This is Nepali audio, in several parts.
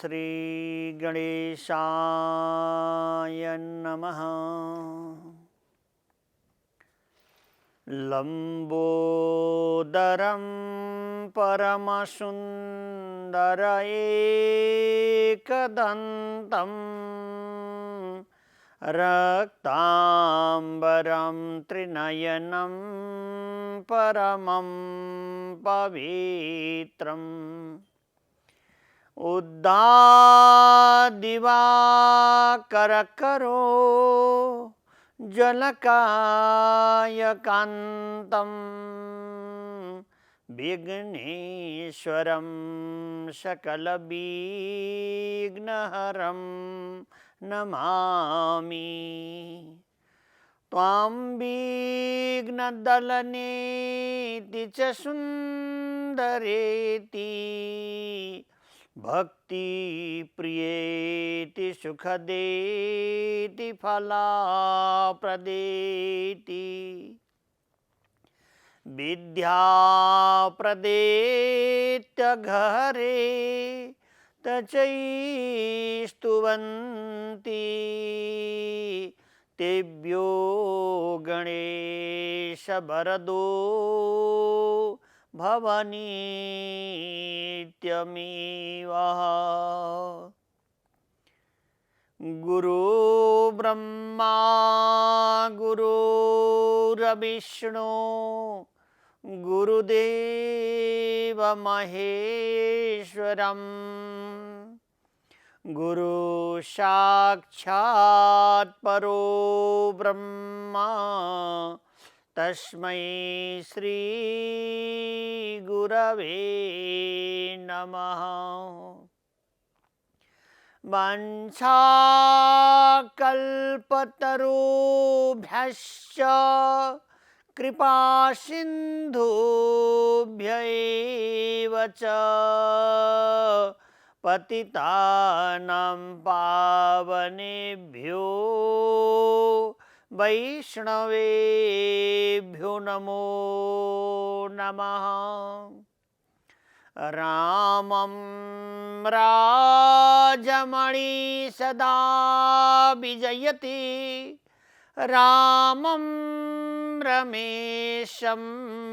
श्री गणेशाय नमः। लंबोदरं परमसुंदर एकदन्तं रक्तांबरं त्रिनयनं परमं पवित्रम् उद्दादिवाकरकरो जलकायकान्तं विघ्नेश्वरं सकलविघ्नहरं नमामि। त्वां विघ्नदलनेति च सुन्दरेति भक्ति प्रियेति सुखदेति फलाप्रदेति विद्याप्रदेत्यघरे तचैस्तुवन्ति तेभ्यो गणेश वरदो भवनीत्यमेव। गुरु ब्रह्मा गुरुर्विष्णु गुरुदेव महेश्वरम् गुरु साक्षात् परो ब्रह्मा तस्मै श्री गुरवे नमः। वाञ्छाकल्पतरुभ्यश्च कृपासिन्धुभ्यैव च पतितानां पावनेभ्यो वैष्णवेभ्यो नमो नमः। रामं राजमणि सदा विजयति रामं रमेशं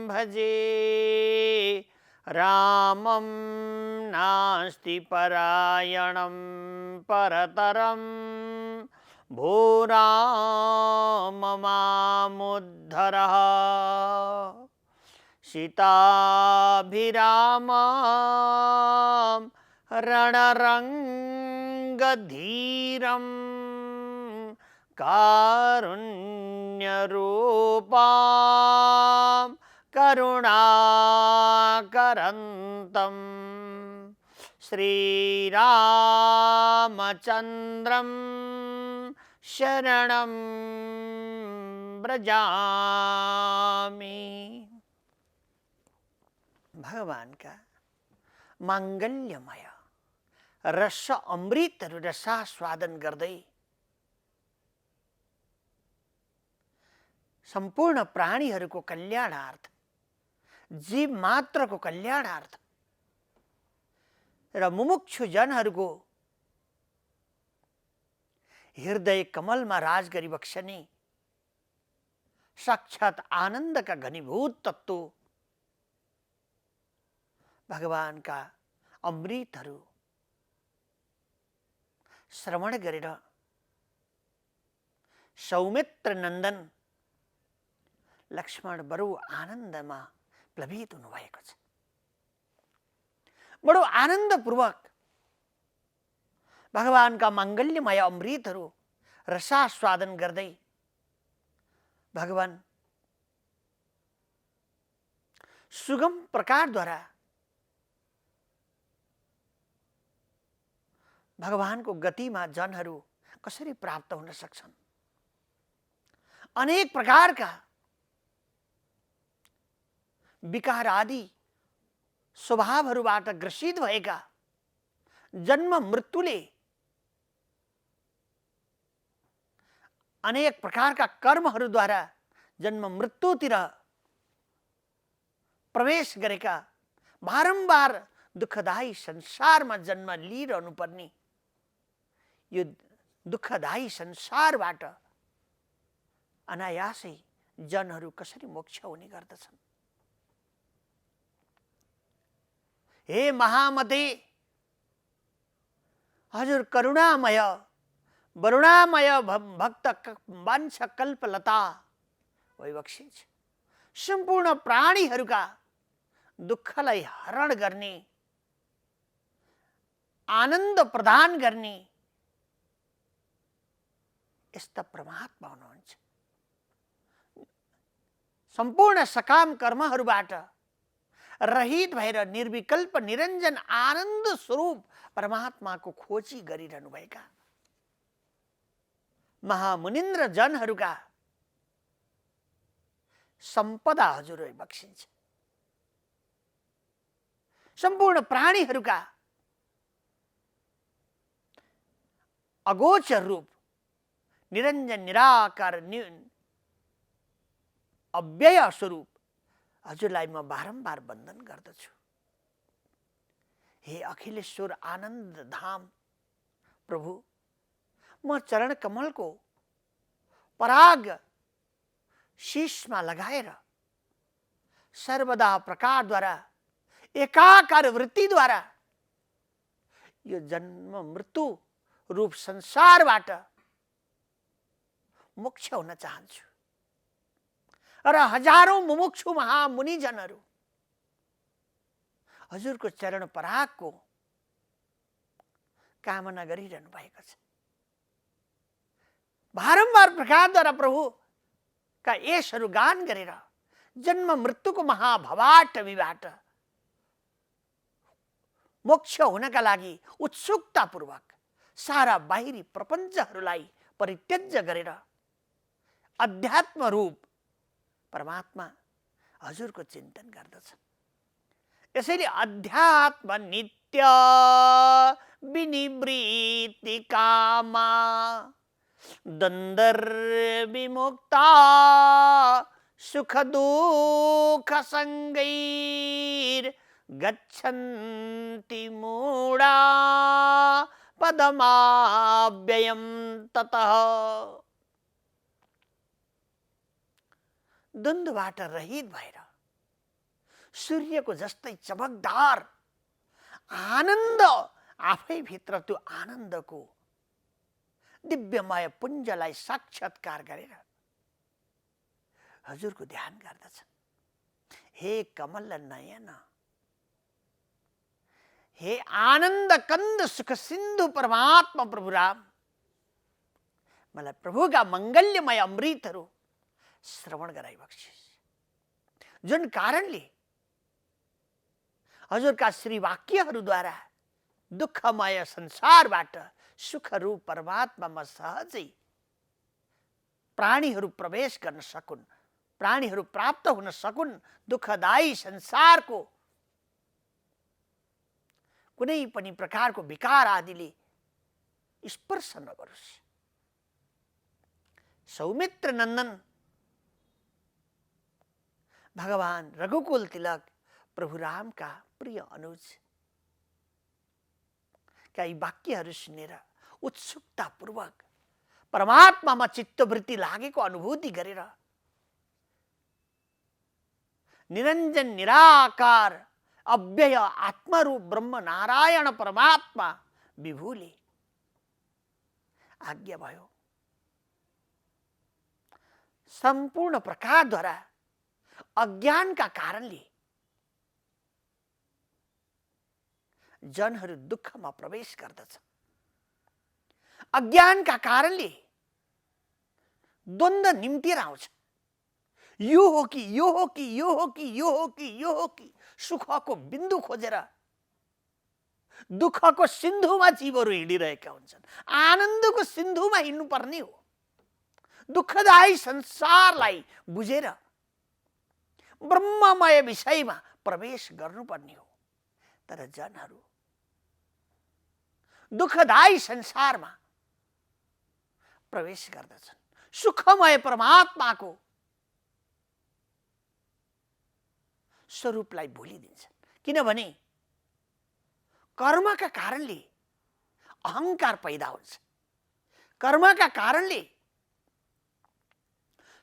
भजे रामं नास्ति परायणं परतरं भो राम मामुद्धर। सीताभिरामं रणरङ्गधीरं कारुण्यरूपां करुणाकरन्तं श्रीरामचन्द्रं शरणं व्रजामि। भगवान का मांगल्यमय रस अमृत रसास्वादन गर्दै सम्पूर्ण प्राणीहरूको कल्याणार्थ, जीव मात्रको कल्याणार्थ र मुमुक्षु जनहरूको हृदय कमलमा राज गरी बक्सने साक्षात आनन्दका घनीभूत तत्व भगवानका अमृतहरू श्रवण गरेर सौमित्र नन्दन लक्ष्मण बडो आनन्दमा प्लवित हुनुभएको छ। बडो आनन्दपूर्वक भगवानका मांगल्यमय अमृतहरू रसास्वादन गर्दै भगवान सुगम प्रकारद्वारा भगवानको गतिमा जनहरू कसरी प्राप्त हुन सक्छन्, अनेक प्रकारका विकार आदि स्वभावहरूबाट ग्रसित भएका जन्म मृत्युले अनेक प्रकारका कर्महरूद्वारा जन्म मृत्युतिर प्रवेश गरेका बारम्बार दुःखदायी संसारमा जन्म लिइरहनु पर्ने यो दुःखदायी संसारबाट अनायासै जनहरू कसरी मोक्ष हुने गर्दछन्। हे महामते, हजुर करुणामय वरुणामय भक्त वंश कल्पलता वैबक्षिन्छ। सम्पूर्ण प्राणीहरूका दुःखलाई हरण गर्ने, आनन्द प्रदान गर्ने यस्ता परमात्मा हुनुहुन्छ। सम्पूर्ण सकाम कर्महरूबाट रहित भएर निर्विकल्प निरञ्जन आनन्द स्वरूप परमात्माको खोजी गरिरहनु भएका महामुनिन्द्र जनहरूका सम्पदा हजुरले बक्सिन्छ। सम्पूर्ण प्राणीहरूका अगोचर रूप निरञ्जन निराकार अव्यय स्वरूप हजुरलाई म बारम्बार वन्दन गर्दछु। हे अखिलेश्वर आनन्द धाम प्रभु, म चरण कमलको पराग शीशमा लगाएर सर्वदा प्रकारद्वारा एकाकार वृत्तिद्वारा यो जन्म मृत्यु रूप संसारबाट मोक्ष हुन चाहन्छु र हजारौं मुमुक्षु महामुनिजनहरू हजुरको चरण परागको कामना गरिरहनु भएको छ। बारम्बार प्रकारद्वारा प्रभुका यशहरू गान गरेर जन्म मृत्युको महाभवाटवीबाट मोक्ष हुनका लागि उत्सुकतापूर्वक सारा बाहिरी प्रपञ्चहरूलाई परित्यज्य गरेर अध्यात्म रूप परमात्मा हजुरको चिन्तन गर्दछन्। यसैले अध्यात्म नित्य विनिवृत्ति कामा द्वन्द्वर विमुक्ता सुख दुःख संगैर गच्छन्ति मूढा पदमाव्ययम् ततः। द्वन्द्वबाट रहित भएर सूर्यको जस्तै चमकदार आनन्द आफै भित्र त्यो आनन्दको दिव्यमय पुञ्जलाई साक्षात्कार गरेर हजुरको ध्यान गर्दछन्। हे कमल नयन, हे आनन्द कंद सुख सिन्धु परमात्मा प्रभु राम, मलाई प्रभुका मंगल्यमय अमृतहरू श्रवण गराइबक्सिस्, जुन कारणले हजुरका श्री वाक्यहरूद्वारा दुःखमय संसारबाट सुखरूप परमात्मामा सहजै प्राणीहरू प्रवेश गर्न सकुन्, प्राणीहरू प्राप्त हुन सकुन्, दुःखदायी संसारको कुनै पनि प्रकारको विकार आदिले स्पर्श नगरोस्। सौमित्र नन्दन भगवान रघुकुल तिलक प्रभु रामका प्रिय अनुज का यी वाक्यहरू सुनेर उत्सुकतापूर्वक परमात्मामा चित्तवृत्ति लागेको अनुभूति गरेर निरञ्जन निराकार अव्यय आत्मरूप ब्रह्म नारायण परमात्मा विभुले आज्ञा भयो। सम्पूर्ण प्रकारद्वारा अज्ञानका कारणले जनहरू दुःखमा प्रवेश गर्दछ। अज्ञानका कारणले द्वन्द्व निम्तिएर आउँछ। यो हो कि यो हो कि यो हो कि यो हो कि यो हो कि सुखको बिन्दु खोजेर दुःखको सिन्धुमा जीवहरू हिँडिरहेका हुन्छन्। आनन्दको सिन्धुमा हिँड्नुपर्ने हो। दुःखदायी संसारलाई बुझेर ब्रह्ममय विषयमा प्रवेश गर्नुपर्ने हो। तर जनहरू दुःखदायी संसारमा प्रवेश गर्दछन्, सुखमय परमात्माको स्वरूपलाई भुलिदिन्छन्। किनभने कर्मका कारणले अहंकार पैदा हुन्छ। कर्मका कारणले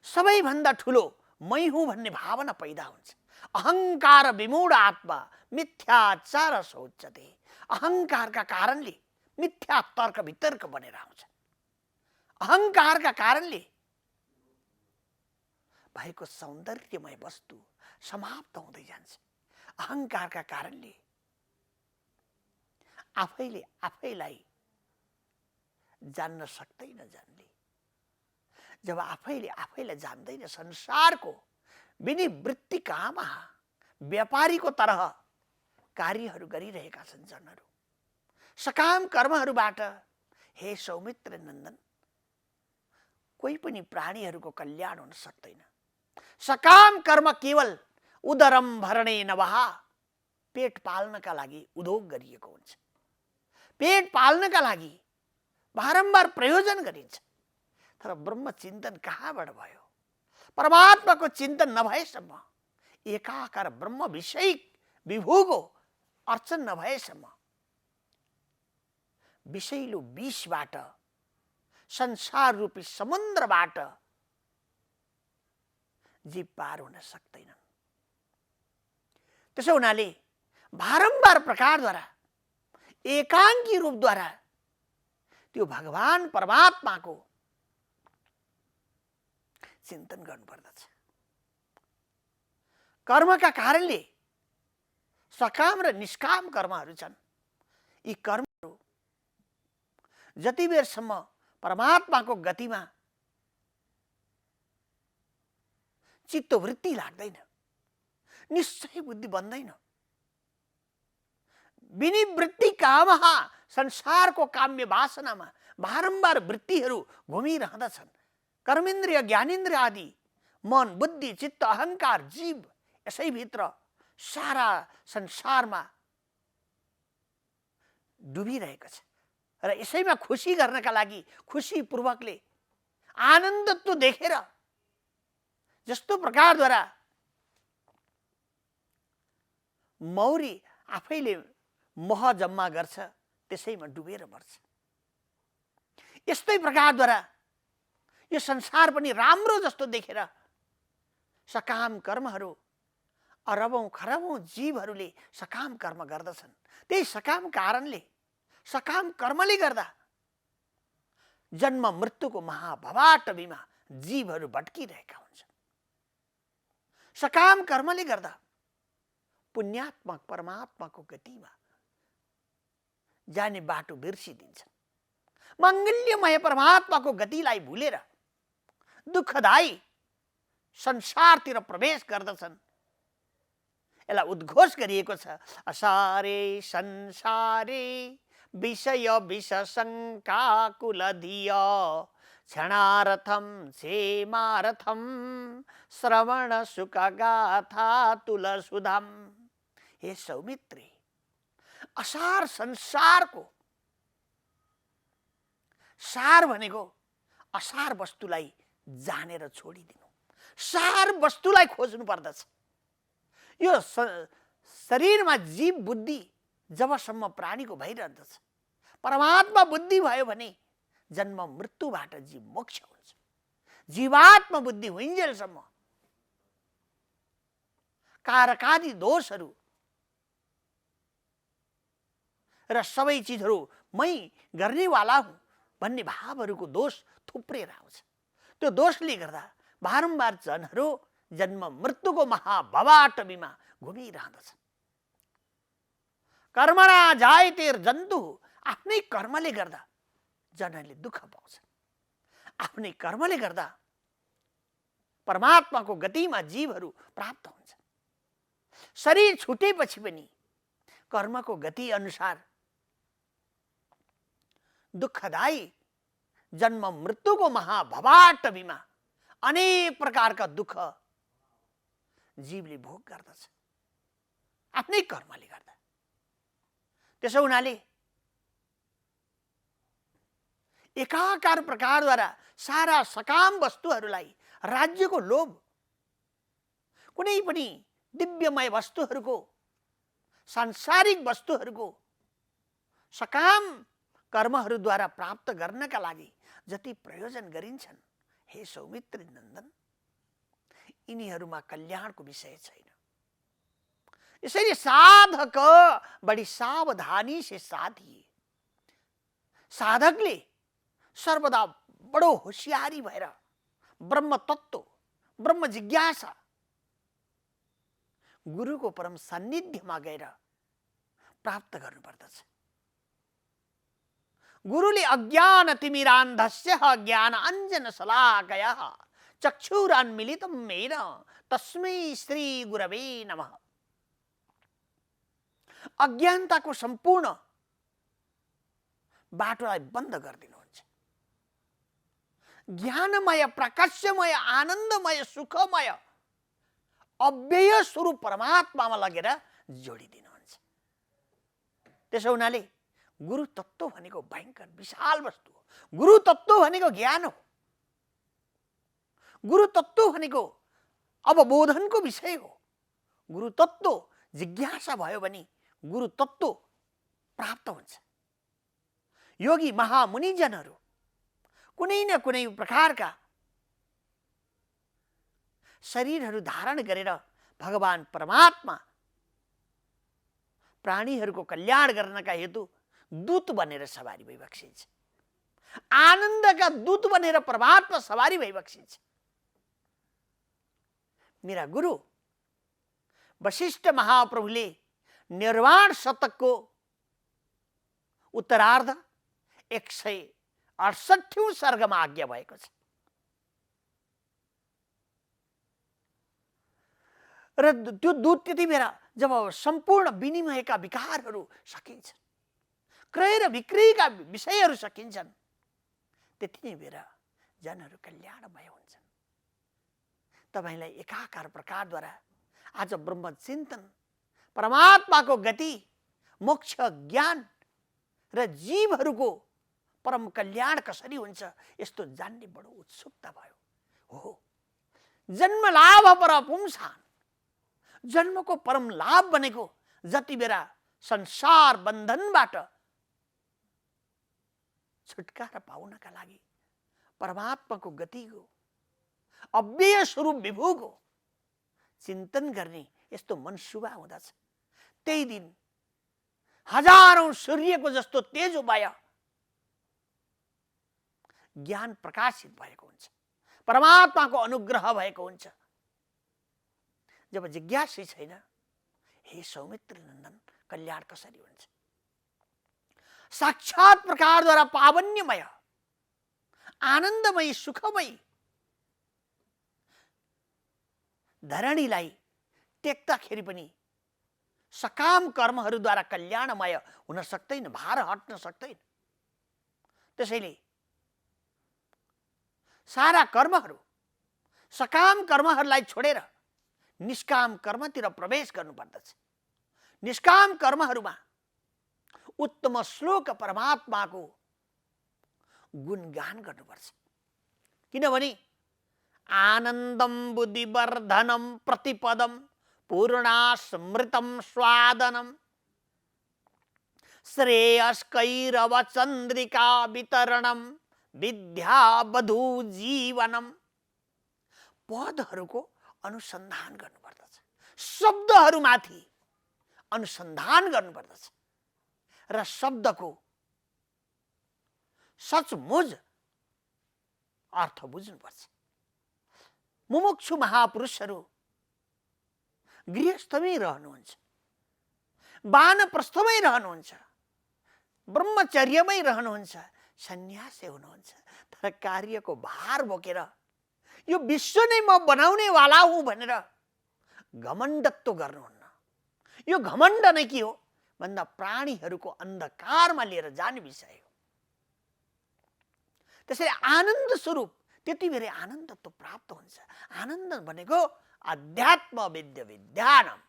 सबैभन्दा ठुलो मै हुँ भन्ने भावना पैदा हुन्छ। अहंकार विमूढ आत्मा मिथ्याचार सोच्यते। अहंकारका कारणले मिथ्या तर्क वितर्क बनेर आउँछ। अहंकारका कारणले भएको सौन्दर्यमय वस्तु समाप्त हुँदै जान्छ। अहंकारका कारणले आफैले आफैलाई जान्न सक्दैन जनले। जब आफैले आफैलाई जान्दैन संसारको विनिवृत्ति काममा व्यापारीको तरह कार्यहरू गरिरहेका छन् जनहरू। सकाम कर्महरूबाट हे सौमित्र नन्दन कोही पनि प्राणीहरूको कल्याण हुन सक्दैन। सकाम कर्म केवल उदरम भरणे नवः पेट पाल्नका लागि उद्योग गरिएको हुन्छ। पेट पाल्नका लागि बारम्बार प्रयोजन गरिन्छ। तर ब्रह्म चिन्तन कहाँबाट भयो? परमात्माको चिन्तन नभएसम्म, एकाकार ब्रह्म विषयिक विभुको अर्चन नभएसम्म विषैलो विषबाट संसार रूपी समुद्रबाट जीव पार हुन सक्दैनन्। त्यसो हुनाले बारम्बार प्रकारद्वारा एकांकी रूपद्वारा त्यो भगवान परमात्माको चिन्तन गर्नुपर्दछ। कर्मका कारणले सकाम र निष्काम कर्महरू छन्। यी कर्महरू जति बेरसम्म परमात्माको गतिमा चित्तवृत्ति लाग्दैन, निश्चय बुद्धि बन्दैन। विनिवृत्ति कामहा संसारको काम्य वासनामा बारम्बार वृत्तिहरू घुमिरहँदछन्। कर्मेन्द्रिय ज्ञानेन्द्रिय आदि मन बुद्धि चित्त अहंकार जीव यसैभित्र सारा संसारमा डुबिरहेको छ। र यसैमा खुसी गर्नका लागि खुसीपूर्वकले आनन्दत्व देखेर जस्तो प्रकारद्वारा मौरी आफैले मोह जम्मा गर्छ त्यसैमा डुबेर मर्छ। यस्तै प्रकारद्वारा यो संसार पनि राम्रो जस्तो देखेर सकाम कर्महरू अरबौं खरबौं जीवहरूले सकाम कर्म गर्दछन्। त्यही सकाम कारणले सकाम कर्मले गर्दा जन्म मृत्युको महाभवाटवीमा जीवहरू भट्किरहेका हुन्छन्। सकाम कर्मले गर्दा पुण्यात्मक परमात्माको गतिमा जाने बाटो बिर्सिदिन्छन्। मङ्गल्यमय परमात्माको गतिलाई भुलेर दुःखदायी संसारतिर प्रवेश गर्दछन्। यसलाई उद्घोष गरिएको छ, असारे संसारे विषय विष शङ्काकुल धिय क्षणारथम क्षेमारथम श्रवण सुख गाथा तुलसुधम। हे सौमित्री, असार संसारको सार भनेको असार वस्तुलाई जानेर छोडिदिनु, सार वस्तुलाई खोज्नु पर्दछ। यो शरीरमा जीव बुद्धि जबसम्म प्राणीको भइरहन्छ, परमात्मा बुद्धि भयो भने जन्म मृत्युबाट जीव मोक्ष हुन्छ। जीवात्मा बुद्धि हुइन्जेलसम्म कारकादि दोषहरू र सबै चिजहरू मै गर्नेवाला हुँ भन्ने भावहरूको दोष थुप्रेर आउँछ। त्यो दोषले गर्दा बारम्बार जनहरू जन्म मृत्युको महाभवाटवीमा घुमिरहँदछन्। कर्मणा जायते जन्तु, आफ्नै कर्मले गर्दा जनहरूले दुःख पाउँछन्। आफ्नै कर्मले गर्दा परमात्माको गतिमा जीवहरू प्राप्त हुन्छन्। शरीर छुटेपछि पनि कर्मको गति अनुसार दुःखदायी जन्म मृत्युको महाभवाटवीमा अनेक प्रकारका दुःख जीवले भोग गर्दछ आफ्नै कर्मले गर्दा। त्यसो हुनाले एकाकार प्रकारद्वारा सारा सकाम वस्तुहरूलाई, राज्यको लोभ, कुनै पनि दिव्यमय वस्तुहरूको, सांसारिक वस्तुहरूको सकाम कर्महरूद्वारा प्राप्त गर्नका लागि जति प्रयोजन गरिन्छन्, हे सौमित्री नन्दन, यिनीहरूमा कल्याणको विषय छैन। यसैले साधक बड़ी सावधानी से साधिए। साधकले सर्वदा बडो होशियारी भएर ब्रह्म तत्व, ब्रह्म जिज्ञासा, गुरुको परम सान्निध्यमा गएर प्राप्त गर्नुपर्दछ। गुरुले अज्ञान तिमिरान्धस्य ज्ञान अञ्जन शलाकयः चक्षुरान्मीलितं येन तस्मै श्री गुरवे नमः। अज्ञानताको सम्पूर्ण बाटोलाई बन्द गरिदिनुहुन्छ। ज्ञानमय, प्रकाशमय, आनन्दमय, सुखमय, अव्यय स्वरूप परमात्मामा लगेर जोडिदिनुहुन्छ। त्यसो हुनाले गुरु तत्व भनेको भयंकर विशाल वस्तु हो। गुरु तत्व भनेको ज्ञान हो। गुरु तत्व भनेको अवबोधनको विषय हो। गुरु तत्व जिज्ञासा भयो भने गुरु तत्व प्राप्त हुन्छ। योगी महामुनिजनहरू कुनै न कुनै प्रकारका शरीरहरू धारण गरेर भगवान परमात्मा प्राणीहरूको कल्याण गर्नका हेतु दूत बनेर सवारी भइबक्सिन्छ। आनन्दका दूत बनेर परमात्मा सवारी भइबक्सिन्छ। मेरा गुरु वशिष्ठ महाप्रभुले निर्वाण शतकको उत्तरार्ध 168औं सर्गमा आज्ञा भएको छ। र त्यो दूत त्यति बेला जब सम्पूर्ण विनिमयका विकारहरू सकिन्छ, क्रय र बिक्रीका विषयहरू सकिन्छन्, त्यति नै बेला जनहरू कल्याणमय हुन्छन्। तपाईलाई एकाकार प्रकारद्वारा आज ब्रह्म चिन्तन, परमात्माको गति, मोक्ष, ज्ञान र जीवहरूको परम कल्याण कसरी हुन्छ यस्तो जान्ने बडो उत्सुकता भयो। हो, जन्म लाभ पर पुंसान, जन्मको परम लाभ भनेको जति बेला संसार बन्धनबाट छुटकारा पाउनका लागि परमात्माको गतिको, अव्यय स्वरूप विभुको चिन्तन गर्ने यस्तो मनसुबा हुँदछ, त्यही दिन हजारौं सूर्यको जस्तो तेजोमय ज्ञान प्रकाशित भएको हुन्छ। परमात्माको अनुग्रह भएको हुन्छ। जब जिज्ञासै छैन, हे सौमित्री नन्दन, कल्याण कसरी हुन्छ? साक्षात प्रकारद्वारा पावन्यमय, आनन्दमय, सुखमय धरणीलाई टेक्दाखेरि पनि सकाम कर्महरूद्वारा कल्याणमय हुन सक्दैन, भार हट्न सक्दैन। त्यसैले सारा कर्महरू, सकाम कर्महरूलाई छोडेर निष्काम कर्मतिर प्रवेश गर्नुपर्दछ। निष्काम कर्महरूमा उत्तम श्लोक परमात्माको गुणगान गर्नुपर्छ। किनभने आनन्दम बुद्धिवर्धनम प्रतिपदम पूर्णास्मृतम स्वादनम श्रेयस्कैरव चन्द्रिका वितरणम विद्या वधु जीवनम। पदहरूको अनुसन्धान गर्नुपर्दछ, शब्दहरूमाथि अनुसन्धान गर्नुपर्दछ र शब्दको सचमुच अर्थ बुझ्नुपर्छ। मुमुक्षु महापुरुषहरू गृहस्थमै रहनुहुन्छ, वानप्रस्थमै रहनुहुन्छ, ब्रह्मचर्यमै रहनुहुन्छ, सन्यासी हुनुहुन्छ, तर कार्यको भार बोकेर यो विश्व नै म बनाउने वाला हुँ भनेर घमण्डत्व गर्नुहुन्न। यो घमण्ड नै के हो भन्दा प्राणीहरूको अन्धकारमा लिएर जाने विषय हो। त्यसैले आनन्द स्वरूप त्यति बेरै आनन्दत्व प्राप्त हुन्छ। आनन्द भनेको अध्यात्म विद्या विद्यानम,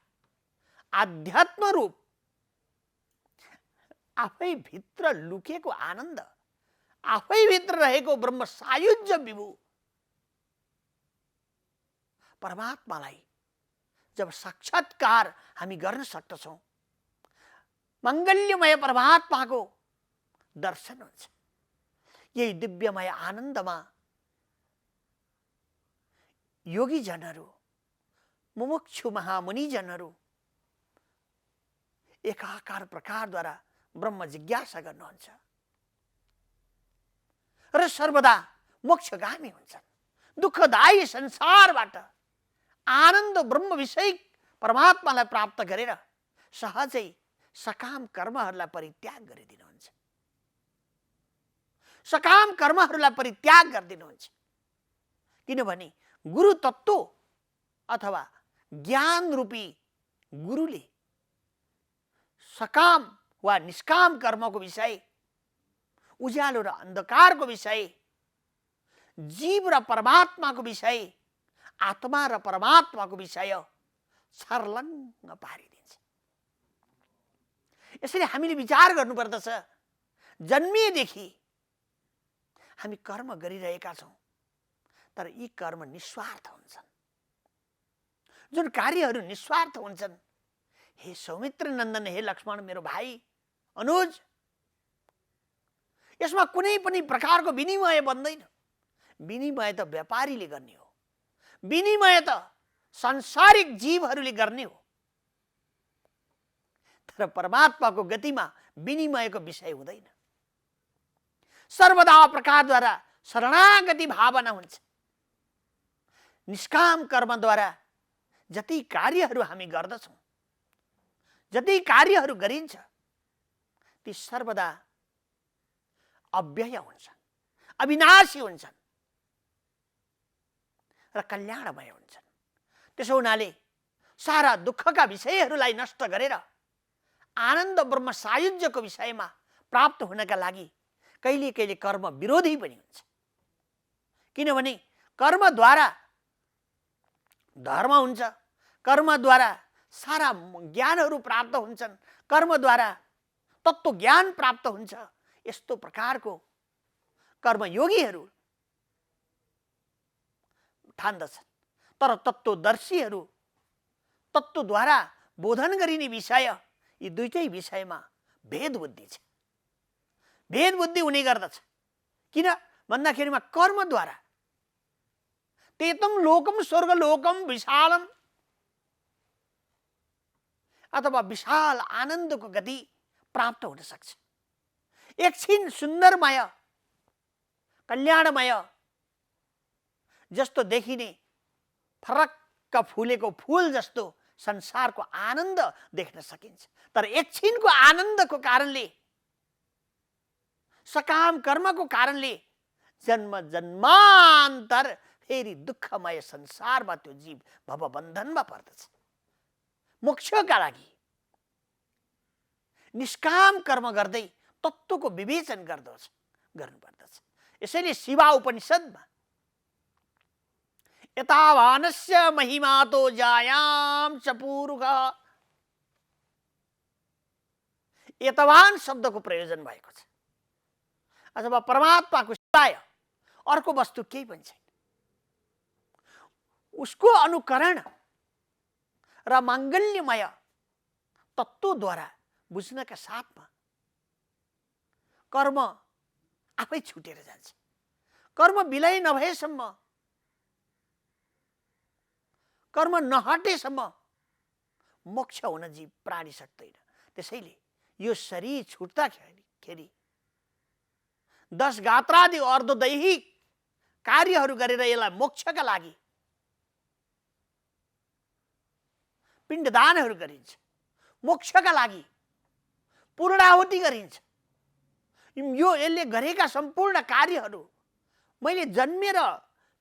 आध्यात्म रूप आफै भित्र लुकेको आनन्द, आफै भित्र रहेको ब्रह्म सायुज्य विभु परमात्मालाई जब साक्षात्कार हामी गर्न सक्दछौँ, मङ्गल्यमय परमात्माको दर्शन हुन्छ। यही दिव्यमय आनन्दमा योगीजनहरू, मुमुक्षु महामुनिजनहरू एकाकार प्रकारद्वारा ब्रह्म जिज्ञासा गर्नुहुन्छ र सर्वदा मोक्षगामी हुन्छन्। दुःखदायी संसारबाट आनन्द ब्रह्म विषय परमात्मालाई प्राप्त गरेर सहजै सकाम कर्महरूलाई परित्याग गरिदिनुहुन्छ। सकाम कर्महरूलाई परित्याग गरिदिनुहुन्छ, किनभने गुरु तत्व अथवा ज्ञान रूपी गुरुले सकाम वा निष्काम कर्मको विषय, उज्यालो र अन्धकारको विषय, जीव र परमात्माको विषय, आत्मा र परमात्माको विषय छर्लङ्ग पारिदिन्छ। यसरी हामीले विचार गर्नुपर्दछ, जन्मिएदेखि हामी कर्म गरिरहेका छौँ, तर यी कर्म निस्वार्थ हुन्छन्। जुन कार्यहरू निस्वार्थ हुन्छन्, हे सौमित्र नन्दन, हे लक्ष्मण, मेरो भाइ अनुज, यसमा कुनै पनि प्रकारको विनिमय बन्दैन। विनिमय त व्यापारीले गर्ने हो, विनिमय त सांसारिक जीवहरूले गर्ने हो, तर परमात्माको गतिमा विनिमयको विषय हुँदैन। सर्वदा प्रकारद्वारा शरणागति भावना हुन्छ। निष्काम कर्मद्वारा जति कार्यहरू हामी गर्दछौँ, जति कार्यहरू गरिन्छ, ती सर्वदा अव्यय हुन्छन्, अविनाशी हुन्छन् र कल्याणमय हुन्छन्। त्यसो हुनाले सारा दुःखका विषयहरूलाई नष्ट गरेर आनन्द ब्रह्म सायुज्यको विषयमा प्राप्त हुनका लागि कहिले कहिले कर्म विरोधी पनि हुन्छ। किनभने कर्मद्वारा धर्म हुन्छ, कर्मद्वारा सारा ज्ञानहरू प्राप्त हुन्छन्, कर्मद्वारा तत्त्व ज्ञान प्राप्त हुन्छ। यस्तो प्रकारको कर्मयोगीहरू ठान्दछन्। तर तत्त्वदर्शीहरू तत्त्वद्वारा बोधन गरिने विषय, यी दुईटै विषयमा भेद बुद्धि छ, भेद बुद्धि हुने गर्दछ। किन भन्दाखेरिमा कर्मद्वारा तेतम लोकम स्वर्ग लोकम विशालम अथवा विशाल आनन्दको गति प्राप्त हुन सक्छ। एकछिन सुन्दरमय कल्याणमय जस्तो देखिने फरक्क फुलेको फूल जस्तो संसारको आनन्द देख्न सकिन्छ। तर एकछिनको आनन्दको कारणले, सकाम कर्मको कारणले जन्म जन्मान्तर फेरि दुःखमय संसारमा त्यो जीव भवबन्धनमा पर्दछ। मोक्षका लागि निष्काम कर्म गर्दै तत्त्वको विवेचन गर्नुपर्दछ। यसैले शिवा उपनिषदमा यतावानस्य महिमातो जायाम चपूरुग, यतवान शब्दको प्रयोजन भएको छ। अथवा परमात्माको सिवाय अर्को वस्तु केही पनि छैन। उसको अनुकरण र माङ्गल्यमय तत्त्वद्वारा बुझ्नका साथमा कर्म आफै छुटेर जान्छ। कर्म विलय नभएसम्म, कर्म नहटेसम्म मोक्ष हुन जीव प्राणी सक्दैन। त्यसैले यो शरीर छुट्दाखेरि 10 गात्रादि अर्धदैहिक कार्यहरू गरेर यसलाई मोक्षका लागि पिण्डदानहरू गरिन्छ, मोक्षका लागि पूर्णाहुति गरिन्छ। यो यसले गरेका सम्पूर्ण कार्यहरू मैले जन्मेर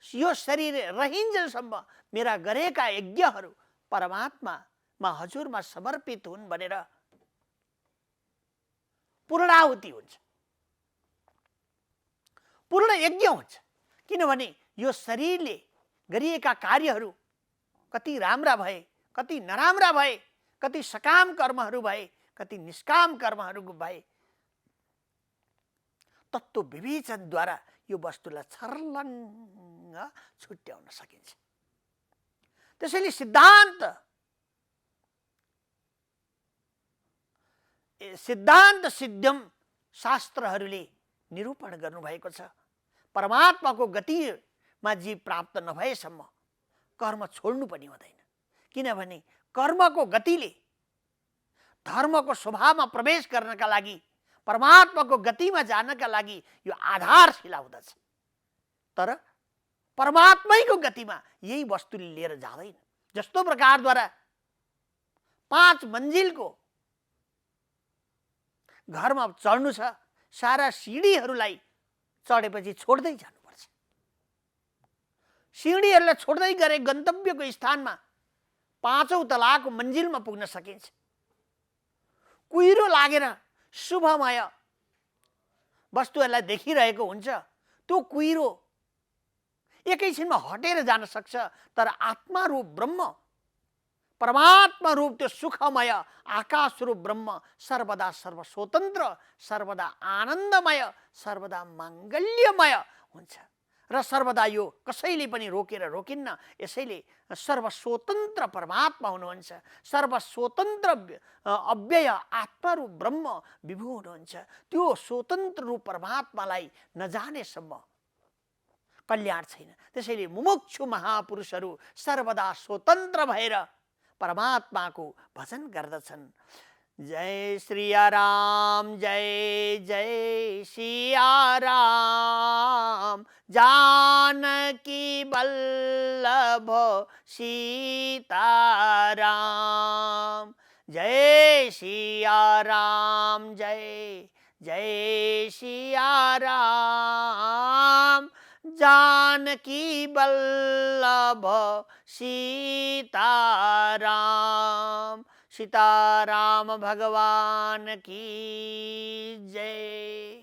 यो शरीर रहिन्जेलसम्म मेरा गरेका यज्ञहरू परमात्मामा हजुरमा समर्पित हुन् भनेर पूर्णाहुति हुन्छ, पूर्ण यज्ञ हुन्छ। किनभने यो शरीरले गरिएका कार्यहरू कति राम्रा भए, कति नराम्रा भए, कति सकाम कर्महरू भए, कति निष्काम कर्महरू भए, तत्त्व विवेचनद्वारा यो वस्तुलाई छर्लङ्ग छुट्याउन सकिन्छ। त्यसैले सिद्धान्त सिद्ध्यम शास्त्रहरूले निरूपण गर्नुभएको छ। परमात्माको गतिमा जीव प्राप्त नभएसम्म कर्म छोड्नु पनि हुँदैन, किनभने कर्मको गतिले धर्मको स्वभावमा प्रवेश गर्नका लागि, परमात्माको गतिमा जानका लागि यो आधारशिला हुँदछ। तर परमात्मैको गतिमा यही वस्तुले लिएर जाँदैन। जस्तो प्रकारद्वारा 5 मन्जिलको घरमा चढ्नु छ, सारा सिँढीहरूलाई चढेपछि छोड्दै जानुपर्छ। सिँढीहरूलाई छोड्दै गए गन्तव्यको स्थानमा 5औं तलाको मन्जिलमा पुग्न सकिन्छ। कुहिरो लागेर शुभमय वस्तुहरूलाई देखिरहेको हुन्छ, त्यो कुहिरो एकैछिनमा हटेर जान सक्छ, तर आत्मा रूप ब्रह्म, परमात्मा रूप त्यो सुखमय आकाश रूप ब्रह्म सर्वदा सर्वस्वतन्त्र, सर्वदा आनन्दमय, सर्वदा माङ्गल्यमय हुन्छ र सर्वदा यो कसैले पनि रोकेर रोकिन्न। यसैले सर्वस्वतन्त्र परमात्मा हुनुहुन्छ, सर्वस्वतन्त्र अव्यय आत्मारूप ब्रह्म विभु हुनुहुन्छ। त्यो स्वतन्त्र रूप परमात्मालाई नजानेसम्म कल्याण छैन। त्यसैले मुमुक्षु महापुरुषहरू सर्वदा स्वतन्त्र भएर परमात्माको भजन गर्दछन्। जय श्रीया राम, जय जय सिया राम, जानकी वल्लभ सीताराम। जय सिया राम, जय जय सिया राम, जानकी वल्लभ सीताराम। सीताराम भगवान की जय।